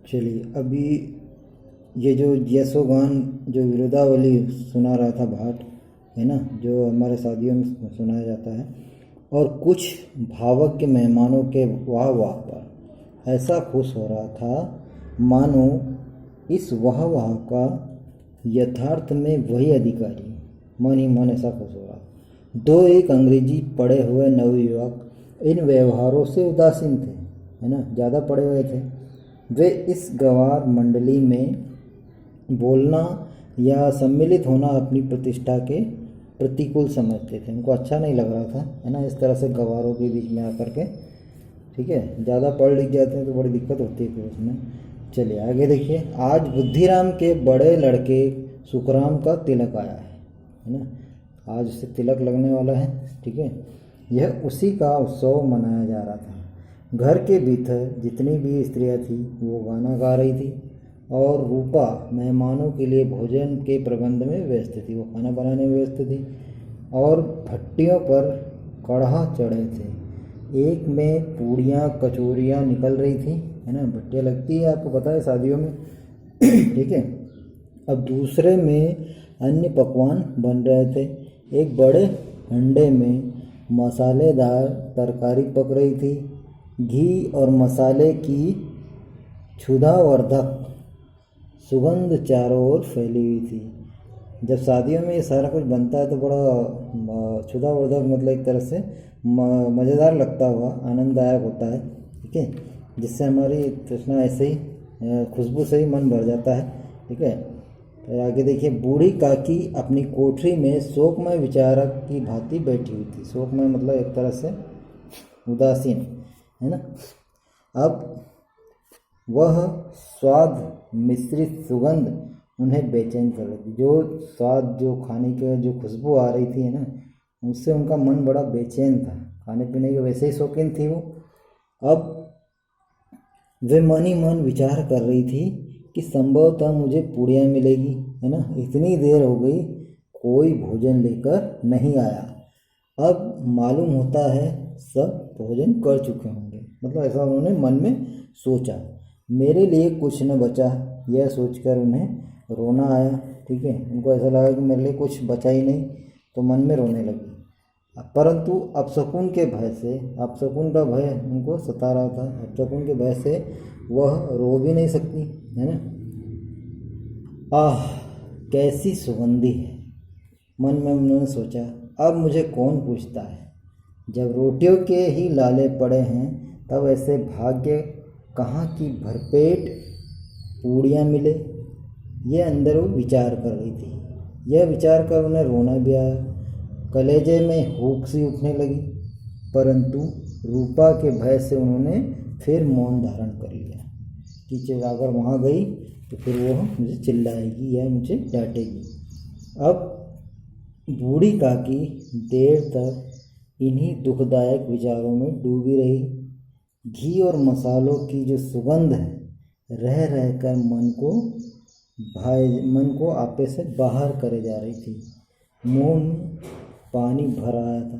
चलिए अभी ये जो यशोगान जो विरुदावली सुना रहा था भाट, है ना, जो हमारे शादियों में सुनाया जाता है, और कुछ भावज्ञ मेहमानों के वाह वाह पर ऐसा खुश हो रहा था मानो इस वाह वाह का यथार्थ में वही अधिकारी। मन ही मन ऐसा खुश हो रहा। दो एक अंग्रेजी पढ़े हुए नवयुवक इन व्यवहारों से उदासीन थे, है ना, ज़्यादा पढ़े हुए थे। वे इस गवार मंडली में बोलना या सम्मिलित होना अपनी प्रतिष्ठा के प्रतिकूल समझते थे। उनको अच्छा नहीं लग रहा था, है ना, इस तरह से गवारों के बीच में आकर के। ठीक है, ज़्यादा पढ़ लिख जाते हैं तो बड़ी दिक्कत होती है फिर उसमें। चलिए आगे देखिए। आज बुद्धिराम के बड़े लड़के सुखराम का तिलक आया है ना, आज उससे तिलक लगने वाला है। ठीक है, यह उसी का उत्सव मनाया जा रहा था। घर के भीतर जितनी भी स्त्रियां थी वो गाना गा रही थी और रूपा मेहमानों के लिए भोजन के प्रबंध में व्यस्त थी, वो खाना बनाने में व्यस्त थी और भट्टियों पर कढ़ा चढ़े थे। एक में पूड़ियाँ कचौरियाँ निकल रही थी, है ना, भट्टियाँ लगती है आपको पता है शादियों में। ठीक है, अब दूसरे में अन्य पकवान बन रहे थे। एक बड़े हंडे में मसालेदार तरकारी पक रही थी। घी और मसाले की क्षुधावर्धक सुगंध चारों ओर फैली हुई थी। जब शादियों में ये सारा कुछ बनता है तो बड़ा क्षुधावर्धक, मतलब एक तरह से मज़ेदार लगता हुआ, आनंददायक होता है। ठीक है, जिससे हमारी तृष्णा ऐसे ही खुशबू से ही मन भर जाता है। ठीक है, तो आगे देखिए। बूढ़ी काकी अपनी कोठरी में शोकमय विचारक की भांति बैठी हुई थी। शोकमय मतलब एक तरह से उदासीन, है ना। अब वह स्वाद मिश्रित सुगंध उन्हें बेचैन कर रही थी। जो स्वाद, जो खाने के जो खुशबू आ रही थी ना, उससे उनका मन बड़ा बेचैन था। खाने पीने के वैसे ही शौकीन थी वो। अब वे मन ही मन विचार कर रही थी कि संभवतः मुझे पूड़ियाँ मिलेगी, है ना, इतनी देर हो गई कोई भोजन लेकर नहीं आया। अब मालूम होता है सब भोजन कर चुके होंगे, मतलब ऐसा उन्होंने मन में सोचा। मेरे लिए कुछ न बचा, यह सोचकर उन्हें रोना आया। ठीक है, उनको ऐसा लगा कि मेरे लिए कुछ बचा ही नहीं, तो मन में रोने लगी। परंतु अपशकुन के भय से, अपशकुन का भय उनको सता रहा था, अपशकुन के भय से वह रो भी नहीं सकती, है ना। आह कैसी सुगंधी है, मन में उन्होंने सोचा। अब मुझे कौन पूछता है, जब रोटियों के ही लाले पड़े हैं तब ऐसे भाग्य कहाँ की भरपेट पूड़ियाँ मिले। ये अंदर वो विचार कर रही थी। यह विचार कर उन्हें रोना भी आया, कलेजे में हुक सी उठने लगी। परंतु रूपा के भय से उन्होंने फिर मौन धारण कर लिया कि अगर वहाँ गई तो फिर वो मुझे चिल्लाएगी या मुझे डांटेगी। अब बूढ़ी काकी देर तक इन्हीं दुखदायक विचारों में डूबी रही। घी और मसालों की जो सुगंध है रह रहकर मन को आपे से बाहर करे जा रही थी। मुंह में पानी भर आया था।